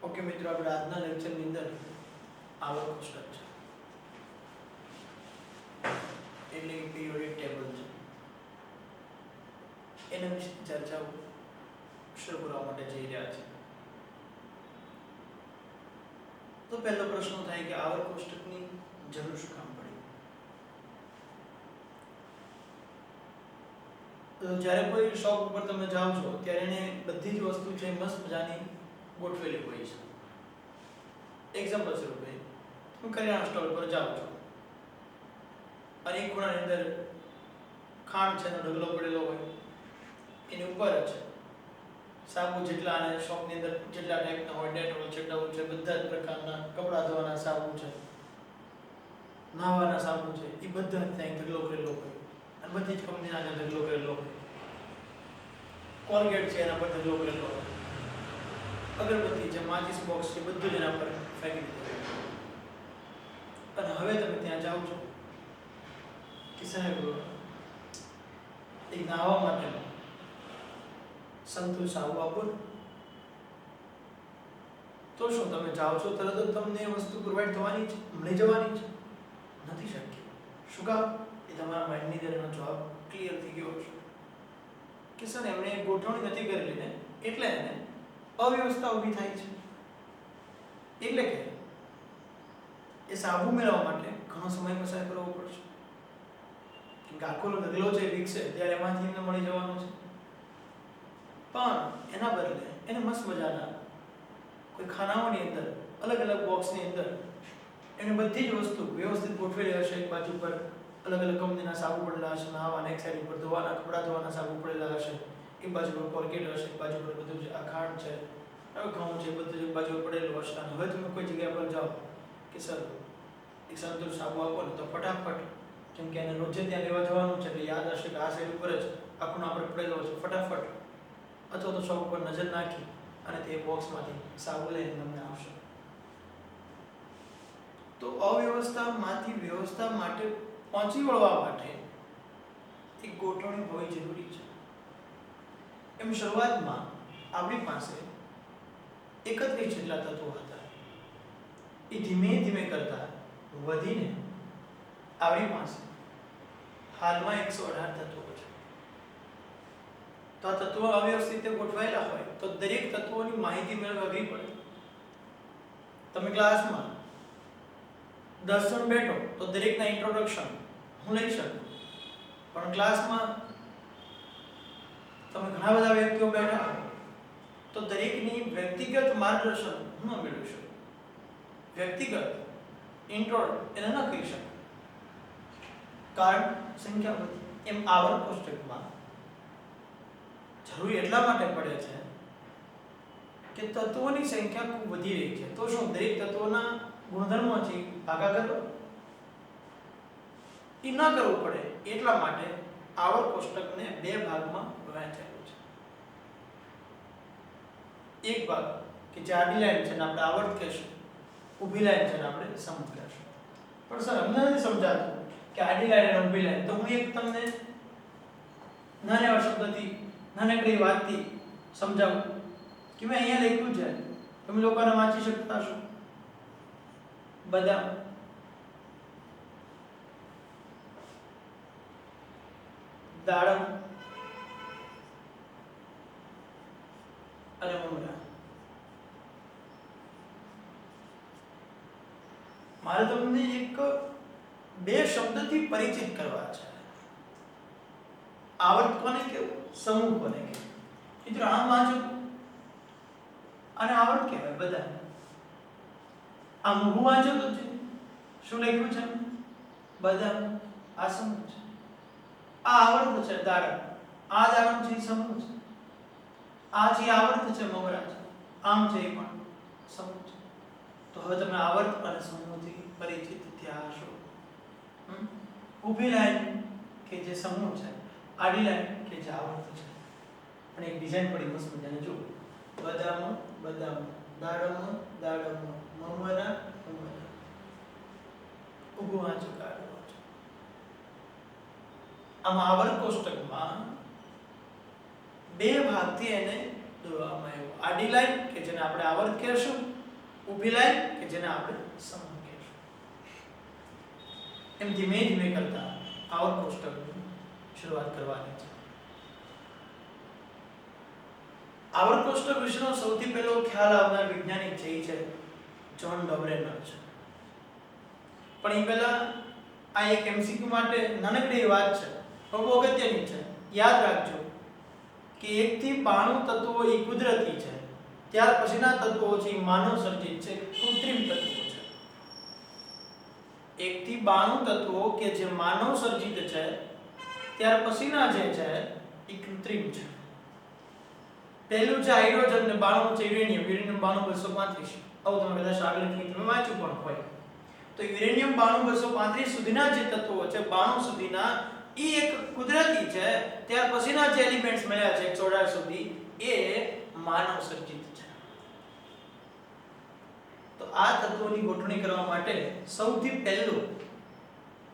Okay મિત્રો, આપણે આજના લેક્ચરની અંદર આવક કોષ્ટક છે એટલે કે પીરિયોડિક ટેબલ છે એના વિશે ચર્ચાઓ શરૂ કરવા માટે જઈ રહ્યા છે. તો પહેલો પ્રશ્ન થાય કે આવક કોષ્ટકની જરૂર શું કામ પડી? જ્યારે કોઈ શોપ ઉપર તમે જાઓ છો ત્યારે એને બધી જ વસ્તુ છે મસ્ત મજાની ગોઠવેલી હોય છે. એક્ઝામ્પલ સ્વરૂપે હું કરિયાણા સ્ટોર પર જાઉં છું અને એક ખૂણાની અંદર ખાંડ છે એનો ઢગલો પડેલો હોય, એની ઉપર જ સાબુ જેટલા અને શોપની અંદર જેટલા ટાઈપના હોય, ડેટોલ છે, ડવ છે, બધા જ પ્રકારના કપડાં ધોવાના સાબુ છે, નાહવાના સાબુ છે, એ બધા જ ત્યાં ઢગલો કરેલો હોય અને બધી જ કંપનીના ઢગલો કરેલો હોય. કોલગેટ છે એના પર ઢગલો કરેલો હોય, અગરબત્તી છે, માચિસ બોક્સ છે, બધું જ એના પર ફેંકી દીધું. અને હવે તમે ત્યાં જાઓ છો કે સાહેબ એક નાહવા માટે સંતુલ સાબુ આપો, તો શું તમે જાઓ છો તરત જ તમને એ વસ્તુ પ્રોવાઈડ થવાની છે, મળી જવાની છે? નથી શક્ય. શું કામ? એ તમારા માઇન્ડની અંદર એનો જવાબ ક્લિયર થઈ ગયો છે કે સર એમણે ગોઠવણી નથી કરેલી ને એટલે એને અવ્યવસ્થા ઊભી થાય છે. એટલે કે એ સાબુ મેળવવા માટે ઘણો સમય પસાર કરવો પડશે, કેમ કે આખો ઢગલો છે વિકસે ત્યારે એમાંથી એમને મળી જવાનું છે. પણ એના બદલે એને મસ્ત મજાના કોઈ ખાનાઓની અંદર અલગ અલગ બોક્સની અંદર એને બધી જ વસ્તુ વ્યવસ્થિત ગોઠવેલી હશે. એક બાજુ પર અલગ અલગ કંપનીના સાબુ પડેલા હશે, નાહવાના, એક સાઈડ ઉપર ધોવાના કપડાં ધોવાના સાબુ પડેલા હશે, એક બાજુ પર કોલગેટ હશે, એક બાજુ પર બધું જ આ ખાંડ છે, ઘઉં છે, બધું જ એક બાજુ પર પડેલું હશે. અને હવે તમે કોઈ જગ્યા પર જાઓ કે સર એક સંતુલ સાબુ આપો ને, તો ફટાફટ, કેમ કે એને રોજે ત્યાં લેવા જવાનું છે એટલે યાદ હશે કે આ સાઈડ ઉપર જ આખો આપણે પડેલો છે, ફટાફટ અથવા તો શોપ ઉપર નજર નાખી અને તે બોક્સમાંથી સાબુ લઈને તમને આવશે. તો અવ્યવસ્થામાંથી વ્યવસ્થા માટે પહોંચી વળવા માટે એક ગોઠવણી હોવી જરૂરી છે. એમ શરૂઆતમાં આપણી પાસે 31 જેટલા તત્વો હતા, એ ધીમે ધીમે કરતા વધીને આપણી પાસે હાલમાં 118 તત્વો છે. તો આ તત્વો અવ્યવસ્થિત રીતે ગોઠવાયેલા હોય તો દરેક તત્વોની માહિતી મેળવવી પડે. તમે ક્લાસમાં 10 જણ બેઠો તો દરેકના ઇન્ટ્રોડક્શન હું લઈ શકું, પણ ક્લાસમાં તમે ઘણા બધા વ્યક્તિઓ બેઠા હો તો દરેકની વ્યક્તિગત માર્ગદર્શન હું ન મેળવી શકું, વ્યક્તિગત ઇન્ટ્રોડ એને ન કહી શકું, કારણ સંખ્યા વધી. એમ આવર્ત કોષ્ટકમાં જરૂરી એટલા માટે પડે છે કે તત્વોની સંખ્યા ખૂબ વધી રહી છે. તો શું દરેક તત્વોના ગુણધર્મો છે ભાગાકાર એ ન કરવું પડે એટલા માટે આવર્ત કોષ્ટકને બે ભાગમાં વહેંચાયેલું છે. એક ભાગ કે જે આડી લાઈન છે ને આપણે આવર્ત કહેશું, ઊભી લાઈન છે ને આપણે સમૂહ કહેશું. પણ સર અમને નથી સમજાતું કે આડી લાઈન અને ઊભી લાઈન, તો હું એક તમને નાના એવા શબ્દથી નાનકડી વાતથી સમજાવું કે મેં અહીંયા લખ્યું છે, તમે લોકોને વાંચી શકતા છો. બદામ, દાડમ અને મમરા. મારે તમને એક બે શબ્દથી પરિચિત કરવા છે. આવર્ત કોને કહેવું, સમૂહ કોને કહેવું? મિત્રો આમ વાંચો અને આવર્ત કહેવાય બધા. આમ ઊભું વાંચો તો શું લખ્યું છે? બદામ. આ સમૂહ છે. આ આવર્ત છે દાડમ, આ દાડમ છે સમૂહ છે. આ જે આવર્ત છે મમરા છે, આમ છે એ પણ સમૂહ છે. તો હવે તમે આવર્ત અને સમૂહથી પરિચિત થયા હશો. ઊભી લાઈન કે જે સમૂહ છે, આડી લાઈન કે જે આવર્ત છે. અને એક ડિઝાઇન પડી મસ્ત મજાની જુઓ. બદામ બદામ, દાડમ દાડમ, મમરા મમરા. ઊભું વાંચો કે આડું વાંચો. આમ આવર્ત કોષ્ટકમાં બે ભાગથી એને દોરવામાં આવ્યો. આડી લાઈન કે જેને આપણે આવર્ત કહેશું, ઊભી લાઈન કે જેને આપણે સમૂહ કહેશું. એમ ધીમે ધીમે કરતા આવર્ત કોષ્ટકની શરૂઆત કરવાની છે. આવર્ત કોષ્ટક વિશેનો સૌથી પહેલો ખ્યાલ આવનાર વૈજ્ઞાનિક છે જ્હોન ડોબરેનર છે. પણ એ પહેલા આ એક એમસીક્યુ માટે નાનકડી વાત છે, પણ બહુ અગત્યની છે. યાદ રાખજો કે 1 થી 92 તત્વો એ કુદરતી છે, ત્યાર પછીના તત્વો છે માનવ સર્જિત છે, કૃત્રિમ તત્વો છે. 1 થી 92 તત્વો કે જે માનવ સર્જિત છે, ત્યાર પછીના જે છે એ કૃત્રિમ છે. પહેલું છે હાઇડ્રોજન ને 92 છે યુરેનિયમ. યુરેનિયમ 92 235. આવું તમે કદાચ આગળની તમે વાંચ્યું પણ હોય. તો યુરેનિયમ 92 235 સુધીના જે તત્વો છે, 92 સુધીના એ એક કુદરતી છે, ત્યાર પછીના જે એલિમેન્ટ્સ મળ્યા છે 118 સુધી એ માનવ સર્જિત છે. તો આ તત્વોની ગોઠવણી કરવા માટે સૌથી પહેલું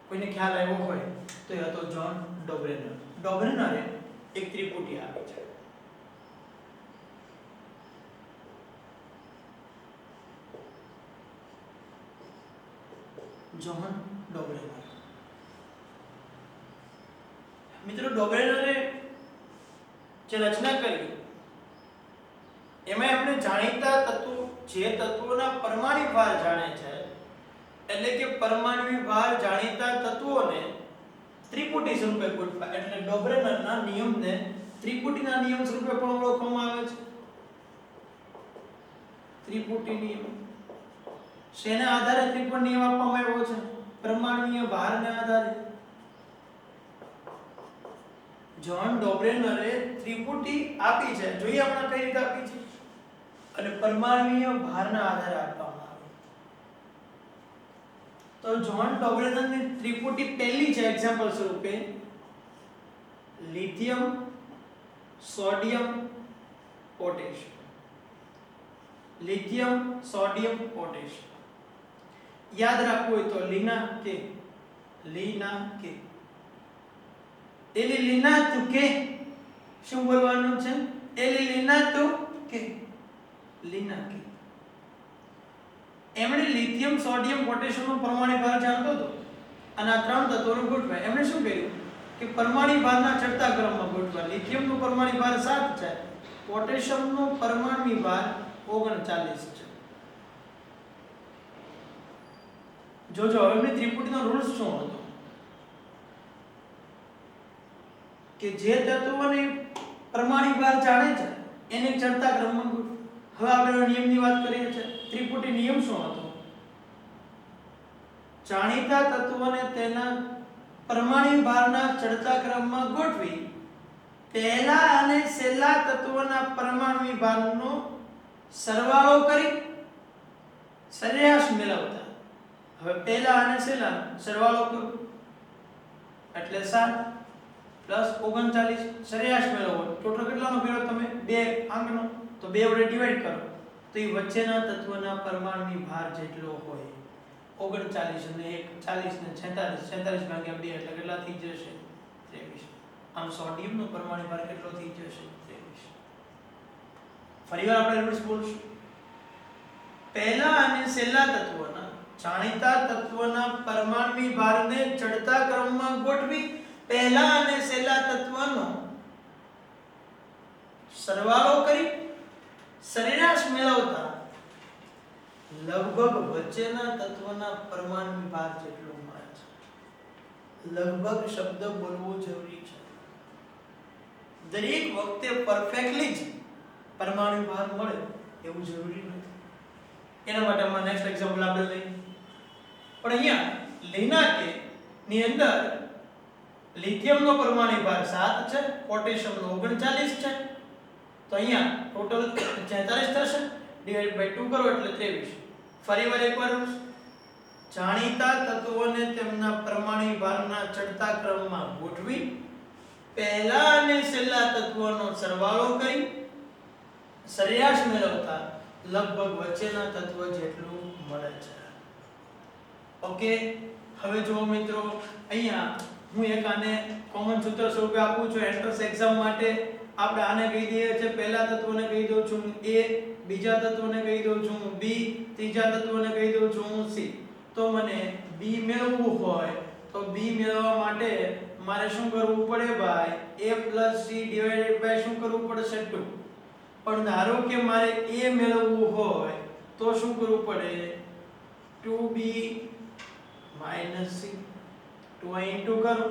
કોઈને ખ્યાલ આવ્યો હોય તો એ હતો જ્હોન ડોબરેનર. ડોબરેનરે એક ત્રિપુટી આપી છે. જ્હોન ડોબરેનર. મિત્રો ડોબરેનરે જે રચના કરી એમાં આપણે જાણીતા તત્વો, જે તત્વોના પરમાણુ ભાર જાણે છે, એટલે કે પરમાણુ ભાર જાણીતા તત્વોને ત્રિપુટી સ્વરૂપે ગોઠવા, એટલે ડોબરેનરના નિયમને ત્રિપુટીના નિયમ સ્વરૂપે પણ ઓળખવામાં આવે છે. ત્રિપુટી નિયમ શેના આધારે ત્રિપુટી નિયમ આપવામાં આવ્યો છે? પરમાણુય ભારને આધારે. જ્હોન ડોબરેનરે ત્રિપુટી આપી છે. જોઈએ આપણે કઈ રીતે આપી છે. અને પરમાણુય ભારના આધારે આપવામાં આવે. તો જ્હોન ડોબરેનરની ત્રિપુટી પહેલી છે એક્ઝામ્પલ સ્વરૂપે lithium, sodium, potassium. Lithium, sodium, potassium. યાદ રાખવું હોય તો લીના કે એલી લીના તુ કે શું બોલવાનું છે? એલી લીના તુ કે લીના કે. એમણે લિથિયમ, સોડિયમ, પોટેશિયમ નો પરમાણુ ભાર જાણતો હતો અને આ ત્રણ તત્વોનું ગોઠવાય. એમણે શું કર્યું કે પરમાણુ ભારના ચડતા ક્રમમાં ગોઠવા. લિથિયમ નો પરમાણુ ભાર 7 છે, પોટેશિયમ નો પરમાણુ ભાર 39 છે. જોજો હવે એમની ત્રિપુટીનો રૂલ્સ શું હતો કે જે તત્વોને પરમાણુ ભાર જાણે છે એને ચડતા ક્રમમાં ગોઠવો. હવે આપણે નિયમની વાત કરીએ છીએ. ત્રિપુટી નિયમ શું હતો? જાણીતા તત્વોને તેના પરમાણુ ભારના ચડતા ક્રમમાં ગોઠવી પહેલા અને છેલ્લા તત્વોના પરમાણુ ભારનો સરવાળો કરી સરેરાશ મેળવતા. હવે પહેલા અને છેલ્લા સરવાળો કરો એટલે 7 પ્લસ 39 સરેરાશ મેળવો. ટોટલ કેટલાનો મેળવો તમે? 2 અંકનો. તો 2 વડે ડિવાઈડ કરો તો એ વચ્ચેના તત્વના પરમાણુ ભાર જેટલો હોય 39 અને 1 40 ને 46 46 ભાગ્યા 2 એટલે કેટલા થઈ જશે? 23. આમ સોડિયમનો પરમાણુ ભાર કેટલો થઈ જશે? 23. ફરીવાર આપણે રૂલ્સ બોલશું. પહેલા અને છેલ્લા તત્વોના જાણીતા તત્વોના પરમાણુ ભારને ચડતા ક્રમમાં ગોઠવી પહેલા અને છેલ્લા તત્વનો સરવાળો કરી સરેરાશ મેળવતા લગભગ વચ્ચેના તત્વના પરમાણુ ભાર જેટલો મળે છે. લગભગ શબ્દ બોલવો જરૂરી છે. દરેક વખતે પરફેક્ટલી જ પરમાણુ ભાર મળે એવું જરૂરી નથી. એના માટે આપણે નેક્સ્ટ એક્ઝામ્પલ આપણે લઈએ. પણ અહીંયા લિનાકે ની અંદર લિથિયમનો પરમાણુ ભાર 7 છે, પોટેશિયમનો 39 છે. તો અહીંયા ટોટલ 46 થશે, ડિવાઇડ બાય 2 કરો એટલે 23. ફરીવાર એકવાર જાણીતા તત્વોને તેમના પરમાણુ ભારના ચડતા ક્રમમાં ગોઠવી પહેલા અને છેલ્લા તત્વોનો સરવાળો કરી સરેરાશ મેળવતા લગભગ વચ્ચેના તત્વ જેટલું મળે છે. ઓકે. હવે જો મિત્રો અહીંયા હું એક આને કોમન સૂત્ર સ્વરૂપે આપું છું એન્ટ્રન્સ એક્ઝામ માટે આપણે આને કહી દઈએ છે પહેલા તત્વને કહી દઉં છું A, બીજા તત્વને કહી દઉં છું B, ત્રીજા તત્વને કહી દઉં છું C. તો મને B મેળવવું હોય તો B મેળવવા માટે મારે શું કરવું પડે ભાઈ? A + C ડિવાઇડેડ બાય શું કરવું પડશે? 2. પણ ધારો કે મારે A મેળવવું હોય તો શું કરવું પડે? 2B - C. 2 અહીં ઇન્ટુ કરો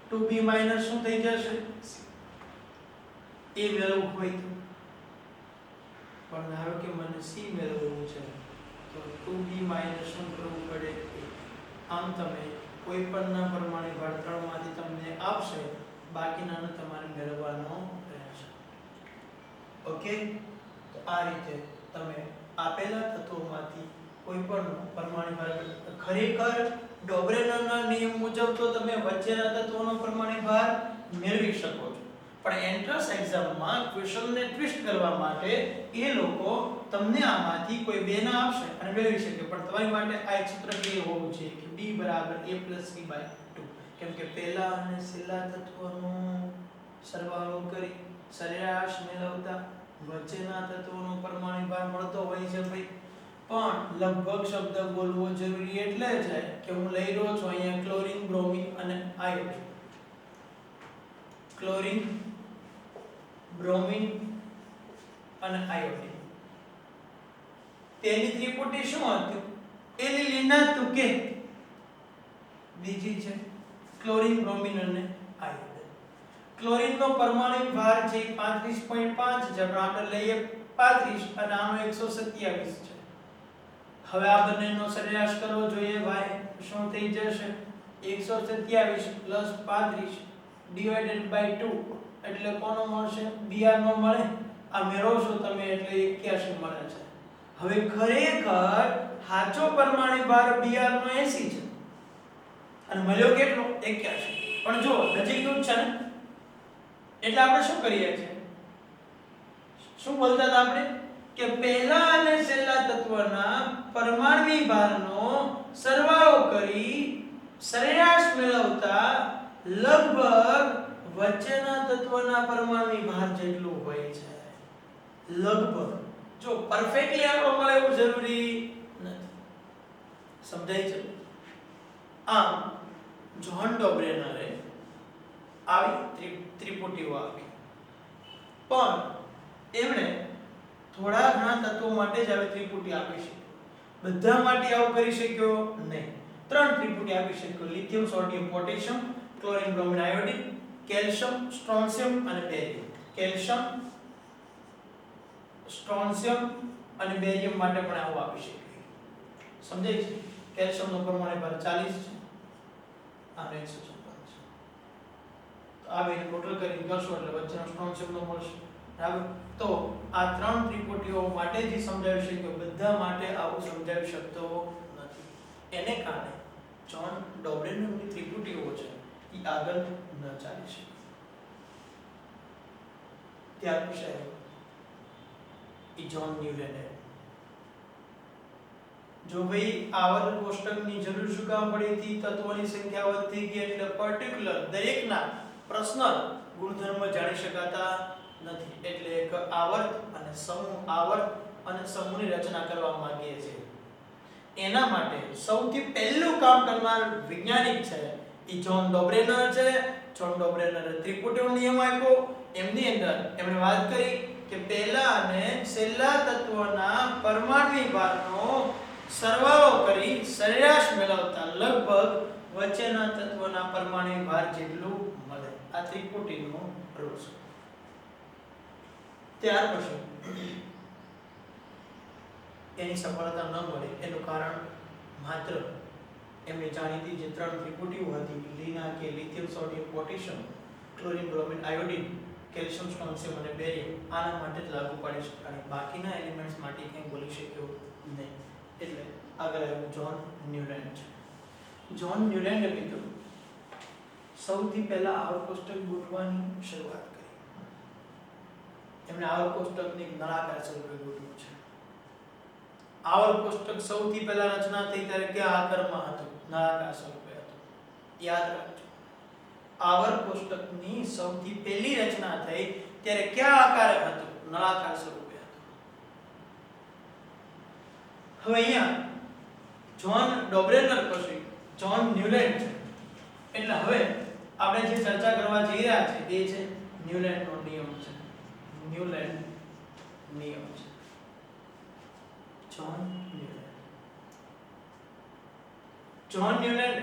2B માઈનસ શું થઈ જશે? C. A મેળવવું હોય તો. પણ ધારો કે મને C મેળવવું છે તો 2B માઈનસ શું કરવું પડે? A. આમ તમે કોઈ પણના પરમાણુ ભાર 3 માંથી તમને આપશે, બાકીનાનો તમારે મેળવવાનો રહેશે. ઓકે, તો આ રીતે તમે આપેલા તત્વોમાંથી કોઈ પણ પરમાણુ ભાર, ખરેખર ડોબરેનરના નિયમ મુજબ તો તમે વચ્ચેના તત્વોનો પરમાણુ ભાર મેળવી શકો છો, પણ એન્ટ્રન્સ એક્ઝામમાં ક્વેશ્ચનને ટ્વિસ્ટ કરવા માટે એ લોકો તમને આમાંથી કોઈ બે ના આપશે અને મેળવી શકે. પણ તમારી માટે આ એક સૂત્ર ક્લિયર હોવું જોઈએ કે B = A + C/2. કેમ કે પહેલા અને છેલ્લા તત્વોનો સરવાળો કરી સરેરાશ મેળવતા વચ્ચેના તત્વોનો પરમાણુ ભાર મળતો હોય છે ભાઈ. પણ લગભગ શબ્દ બોલવો જરૂરી એટલે છે કે હું લઈ રહ્યો છું અહીંયા ક્લોરીન, બ્રોમિન અને આયોડિન. ક્લોરીન, બ્રોમિન અને આયોડિન. તેની ત્રિપુટી શું હતું? એલિલિના તુકે. બીજી છે ક્લોરીન, બ્રોમિન અને આયોડિન. ક્લોરીનનો પરમાણુ ભાર છે 35.5 છે, પણ આપણે લઈએ 35 અને આનો 127 છે. હવે આ બંનેનો સરેરાશ કરવો જોઈએ ભાઈ. શું થઈ જશે? 127 + 35 ડિવાઇડેડ બાય 2 એટલે કોનો મળશે? Br નો મળે. આ મેળવશો તમે એટલે 81 મળે છે. હવે ખરેખર સાચો પરમાણુ ભાર Br નો 80 છે અને મળ્યો કેટલો? 81. પણ જો નજીકનું જ છે ને, એટલે આપણે શું કરીએ છીએ? શું બોલતા હતા આપણે? કે પહેલા અને છેલ્લા તત્વના પરમાણુ ભારનો સરવાળો કરી સરેરાશ મેળવતા લગભગ વચ્ચેના તત્વના પરમાણુ ભાર જેટલું હોય છે. લગભગ. જો પરફેક્ટલી આપણો મળે એવું જરૂરી નથી. સમજાય છે? આમ જ્હોન ડોબરેનરે આવી ત્રિપુટીઓ આપી, પણ એમણે થોડા ઘણા તત્વો માટે જ આવી ત્રિપુટી આપી છે. બધા માટે આવું કરી શક્યો નહીં. 3 ત્રિપુટી આપી શક્યો: lithium, sodium, potassium, chlorine, bromine, iodine, calcium, strontium અને બેરિયમ. કેલ્શિયમ, સ્ટ્રોન્શિયમ અને બેરિયમ માટે પણ આવું આપી શક્યો. સમજાય છે? કેલ્શિયમનો પરમાણુ ભાર 40 છે અને 156 છે. તો આ બેને ટોટલ કરીને કરશો એટલે વચ્ચેનો સ્ટ્રોન્શિયમનો મળશે. બરાબર? તો આ 3 ત્રિપુટીઓ માટે જ સમજાવી શક્યો, બધા માટે આવું સમજાવી શકતો નથી. એને કારણે જ્હોન ડોબરેનરની ત્રિપુટીઓ છે એ આગળ ન ચાલી શકે. ત્યાર પછી એ જ્હોન ન્યુલેન્ડે જો ભાઈ આવર્ત કોષ્ટકની જરૂર શું કામ પડી હતી? તત્વોની સંખ્યા વધતી ગઈ એટલે પર્ટિક્યુલર દરેકના પર્સનલ ગુણધર્મ જાણી શકાતા નથી. એટલે એક આવર્ત અને સમૂહની રચના કરવા માંગીએ છીએ. એના માટે સૌથી પહેલું કામ કરનાર વૈજ્ઞાનિક છે એ જ્હોન ડોબરેનર છે. જ્હોન ડોબરેનરે ત્રિપુટીનો નિયમ આપ્યો. એમની અંદર એમણે વાત કરી કે પહેલા અને છેલ્લા તત્વના પરમાણુ ભારનો સરવાળો કરી સરેરાશ મેળવતા લગભગ વચ્ચેના તત્વના પરમાણુ ભાર જેટલું મળે. આ ત્રિપુટીનો રૂલ છે. ત્યાર પછી એની સફળતા ન મળી એનું કારણ માત્ર એમની જાણીતી જે 3 ત્રિપુટીઓ હતી, લીના કે lithium, sodium, potassium, chlorine, bromine, iodine, calcium, strontium અને બેરિયમ, આના માટે જ લાગુ પાડી શકાય. બાકીના એલિમેન્ટ્સ માટે કંઈ બોલી શક્યો નહીં. એટલે આગળ આવ્યું જ્હોન ન્યુલેન્ડ. જ્હોન ન્યુલેન્ડે કીધું સૌથી પહેલા આવર્ત કોષ્ટક ગોઠવવાની શરૂઆત કરી. એમણે આવર્ત કોષ્ટકની નળાકાર સ્વરૂપે ગોઠવ્યું છે. આવર્ત કોષ્ટક સૌથી પહેલા રચના થઈ ત્યારે કયા આકારમાં હતું? નળાકાર સ્વરૂપે હતું. યાદ રાખજો. આવર્ત કોષ્ટકની સૌથી પહેલી રચના થઈ ત્યારે કયા આકારે હતો? નળાકાર સ્વરૂપે હતો. હવે અહીંયા જ્હોન ડોબ્રેનર પછી જ્હોન ન્યુલેન્ડ છે. એટલે હવે આપણે જે ચર્ચા કરવા જઈ રહ્યા છે એ છે ન્યુલેન્ડનો નિયમ છે. ન્યુલેન્ડ નિયમ છે. જ્હોન ન્યુલેન્ડ. જ્હોન ન્યુલેન્ડ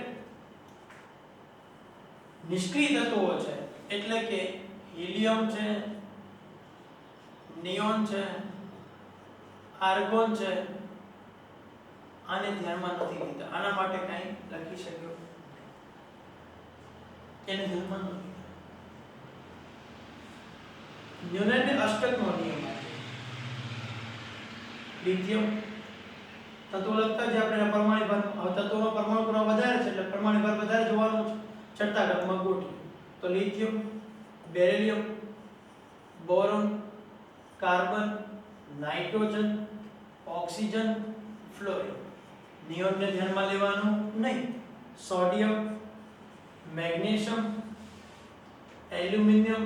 નિષ્ક્રિય તત્વો છે એટલે કે હિલિયમ છે, નિયોન છે, આર્ગોન છે, આને ધ્યાનમાં નથી લીધા. આના માટે કંઈ લખી શક્યો એને ધ્યાનમાં નથી લીધા. ન્યુલેન્ડે અષ્ટકનો નિયમ આપ્યો. લિથિયમ તત્વો લગતા જે આપણે પરમાણુ ભાર, તત્વોનો પરમાણુ ક્રમ વધારે છે એટલે પરમાણુ ભાર વધારે જોવાનું છે. છઠ્ઠા ક્રમમાં ગોઠવ્યું તો lithium, beryllium, boron, carbon, nitrogen, oxygen, fluorine. નિયોનને ધ્યાનમાં લેવાનું નહીં. Sodium, magnesium, aluminium,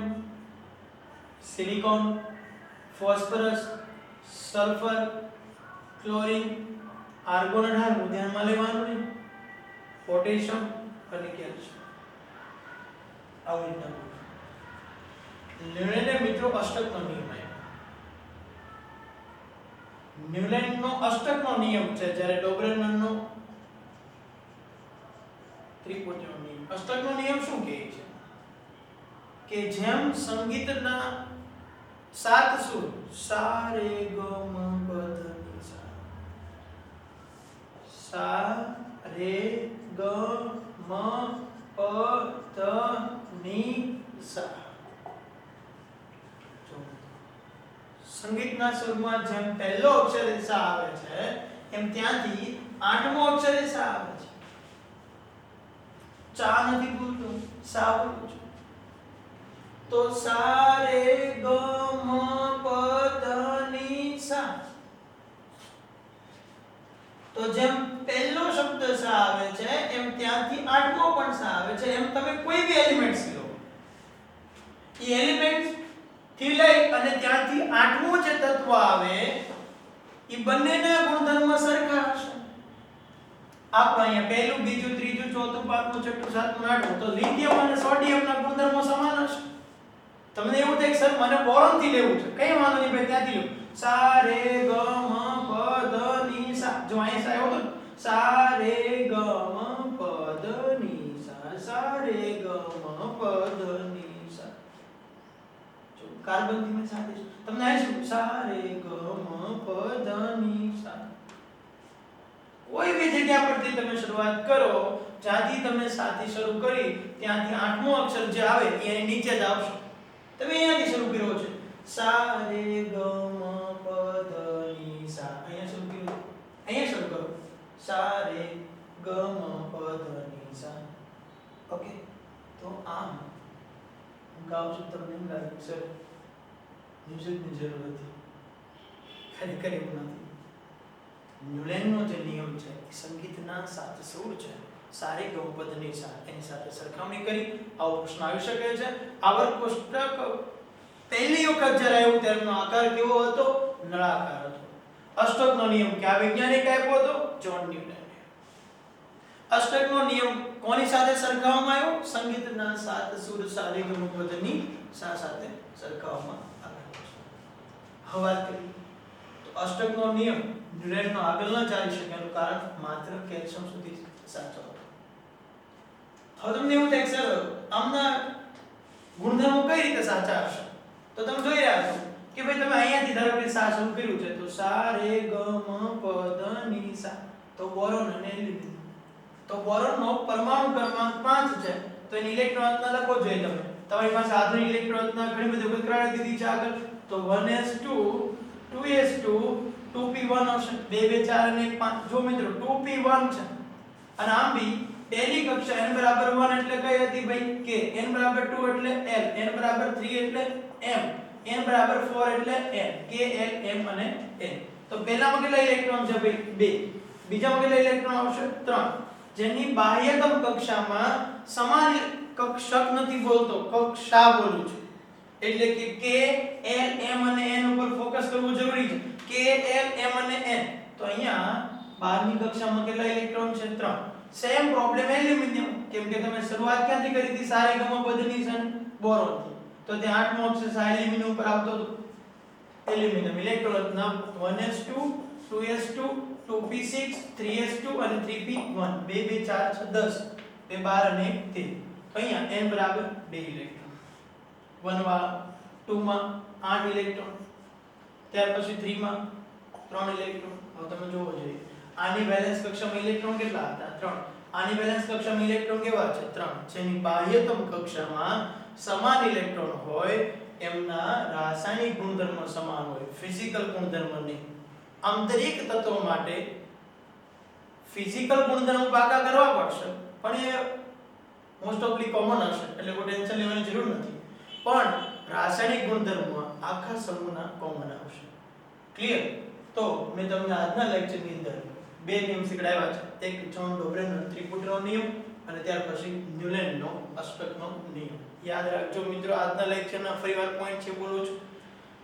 silicon, phosphorus, sulphur, chlorine, argon 18 ધ્યાનમાં લેવાનું નહીં. પોટેશિયમ અને કેલ્શિયમ. આવી રીતના ન્યુલેન્ડે મિત્રો અષ્ટકનો નિયમ આપ્યો. ન્યુલેન્ડનો અષ્ટકનો નિયમ છે જ્યારે ડોબ્રેનરનો ત્રિકોણનો નિયમ. અષ્ટકનો નિયમ શું કહે છે કે જેમ સંગીતના 7 સુર સા રે ગ મ પ ધ ની સા, સા રે ગ મ પ ધ ની સા. સંગીતના સ્વરમાં જેમ પહેલો અક્ષર સા આવે છે એમ ત્યાંથી 8મો અક્ષર સા આવે છે. ચા નથી બોલતો, સા બોલું છું. તો સા રે ગ મ પ ધ ની સા. તો જેમ પહેલો શબ્દ સા આવે છે એમ ત્યાંથી 8મો પણ સા આવે છે. એમ તમે કોઈ બી એલિમેન્ટ્સ લો, એ એલિમેન્ટ્સ થી લઈ અને ત્યાંથી 8મું જે તત્વ આવે એ બંનેના ગુણધર્મ સરખા હશે. આપણે અહીંયા પહેલું, બીજું, ત્રીજું, ચોથું, પાંચમું, છઠ્ઠું, સાતમું, આઠમું તો લિથિયમ અને સોડિયમના ગુણધર્મો સમાન હશે. તમને એવું થાય કે સર મને બોરોન થી લેવું છે, કઈ વાંધો નહીં ભાઈ, ત્યાંથી લો. સા રે ગ મ પ ધ ની સા. જો અહીંયા સા આવ્યો તો સા રે ગ મ પ ધ ની સા, સા રે ગ મ પ ધ ની સા. જો કાર્બન થી મેં સાથે તમને આ શું સા રે ગ મ પ ધ ની સા. કોઈ બી જગ્યા પરથી તમે શરૂઆત કરો, જ્યાંથી તમે સાથી શરૂ કરી ત્યાંથી 8મો અક્ષર જે આવે એ નીચે જ આવશે. તમે અહીંયાથી શરૂ કર્યો છે સા રે ગ મ પ ધ ની સા, અહીંયા શરૂ કર્યો, અહીંયા શરૂ કરો સા રે ગ મ પ ધ ની સા. ઓકે, તો આમ હું ગાઉં છું તમને એમ લાગે સર મ્યુઝિકની જરૂર હતી, ખરેખર એવું નથી. ન્યુલેન્ડનો જે નિયમ છે એ સંગીતના 7 સુર છે, સારે ગમ પદની એની સાથે સરખામણી કરી આવો પ્રશ્ન આવી શકે છે. આવર્ત કોષ્ટક પહેલી વખત જ્યારે આવ્યું તેનો આકાર કેવો હતો? નળાકાર હતો. અષ્ટકનો નિયમ કયા વૈજ્ઞાનિક આપ્યો હતો? જ્હોન ન્યુલેન્ડ. અષ્ટકનો નિયમ કોની સાથે સરખાવવામાં આવ્યો? સંગીતના 7 સુર સારે ગમ પદની સાથે સરખાવવામાં આવ્યો. હવે વાત કરીએ તો અષ્ટકનો નિયમ ન્યુલેન્ડનો આગળ ન ચાલી શકે એનું કારણ માત્ર કેલ્શિયમ સુધી સાચો હતો. હવે તમને એવું થાય સર આમના ગુણધર્મો કઈ રીતે સાચા હશે? તો તમે જોઈ રહ્યા છો કે ભાઈ તમે અહીંયાથી ધારો કે સા શરૂ કર્યું છે તો સા રે ગ મ પ ધ ની સા, તો બોરોન અને એલ્યુમિનિયમ. તો બોરોનનો પરમાણુ ક્રમાંક 5 છે તો એની ઇલેક્ટ્રોન રચના લખો જોઈએ તમે. તમારી પાસે આધુનિક ઇલેક્ટ્રોન રચના ઘણી બધી વખત કરાવી દીધી છે આગળ. તો 1s2 2s2 2p1 હશે. 2 2 4 અને 1 5. જો મિત્રો 2p1 છે અને આમ બી પહેલી કક્ષા n બરાબર 1 એટલે કઈ હતી ભાઈ? k. n બરાબર 2 એટલે l, n બરાબર 3 એટલે m, n બરાબર 4 એટલે n, k l m અને n. તો પહેલામાં કેટલા ઇલેક્ટ્રોન છે ભાઈ? 2. બીજામાં કેટલા ઇલેક્ટ્રોન આવશે? 3. જેની બાહ્યતમ કક્ષામાં સમાન કક્ષક નથી બોલતો, કક્ષા બોલું છું. એટલે કે K L M અને N ઉપર ફોકસ કરવું જરૂરી છે. K L M અને N. તો અહીંયા 12મી કક્ષામાં કેટલા ઇલેક્ટ્રોન છે? 3. સેમ પ્રોબ્લેમ એલ્યુમિનિયમ, કેમ કે તમે શરૂઆત ક્યાંથી કરી હતી? સારેગમ પદની છે બોરોનથી. તો ત્યાં 8મો અક્ષર એલ્યુમિનિયમ ઉપર આવતો હતો. એલ્યુમિનિયમ ઇલેક્ટ્રોન રચના 1s2 2s2 2p6 3s2 અને 3p1 2 2 4 6 10 2 12 અને 1 13. તો અહીંયા n બરાબર 2 ઇલેક્ટ્રોન. 1 વાળા 2 માં 8 ઇલેક્ટ્રોન, ત્યાર પછી 3 માં 3 ઇલેક્ટ્રોન. હવે તમે જોવો જોઈએ આની વેલેન્સ કક્ષામાં ઇલેક્ટ્રોન કેટલા હતા? 3. આની વેલેન્સ કક્ષામાં ઇલેક્ટ્રોન કેવા છે? 3. જેની બાહ્યતમ કક્ષામાં સમાન ઇલેક્ટ્રોન હોય એમના રાસાયણિક ગુણધર્મ સમાન હોય, ફિઝિકલ ગુણધર્મ નહીં. આંતરિક તત્વો માટે ફિઝિકલ ગુણધર્મ પાકા કરવા પડશે, પણ એ મોસ્ટ ઓફલી કોમન હશે એટલે કોઈ ટેન્શન લેવાની જરૂર નથી. પણ રાસાયણિક ગુણધર્મમાં આખા સમૂહના કોમન આવશે. ક્લિયર? તો મેં તમને આજના લેક્ચરની અંદર બે નિયમ શીખડાવ્યા છે. એક જ્હોન ડોબરેનનો ત્રિપુટીનો નિયમ અને ત્યાર પછી ન્યુલેન્ડનો અષ્ટકનો નિયમ. યાદ રાખજો મિત્રો, આજના લેક્ચરના ફરીવાર પોઈન્ટ છે બોલું છું.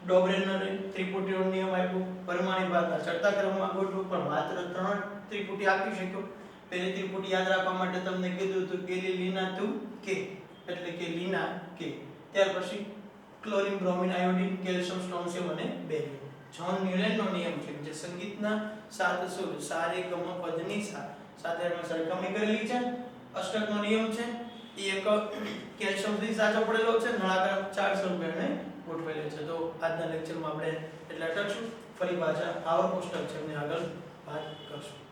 ડોબરેનનો ત્રિપુટીનો નિયમ આપ્યો, પરમાણિક ભાગના ચડતા ક્રમમાં ગોઠવું, પણ માત્ર 3 ત્રિપુટી આપી શક્યો. પહેલી ત્રિપુટી યાદ રાખવા માટે તમને કીધું હતું કે લીના તું કે, એટલે કે લીના કે. ત્યાર પછી chlorine, bromine, iodine, calcium, strontium અને બેરિયમ. જ્હોન ન્યુલેન્ડનો નિયમ છે જે સંગીતના 7 સુર સારે ગમ પદની સાથે અમે સરખામણી કરેલી છે. અષ્ટકનો નિયમ છે એ એક કેલ્શિયમ થી સાચો પડેલો છે, નળાકાર 4 સ્વરૂપે ગોઠવેલો છે. તો આજના લેક્ચરમાં આપણે એટલે અટકશું. ફરી પાછા આવા કોષ્ટક છે એમને આગળ વાત કરશું.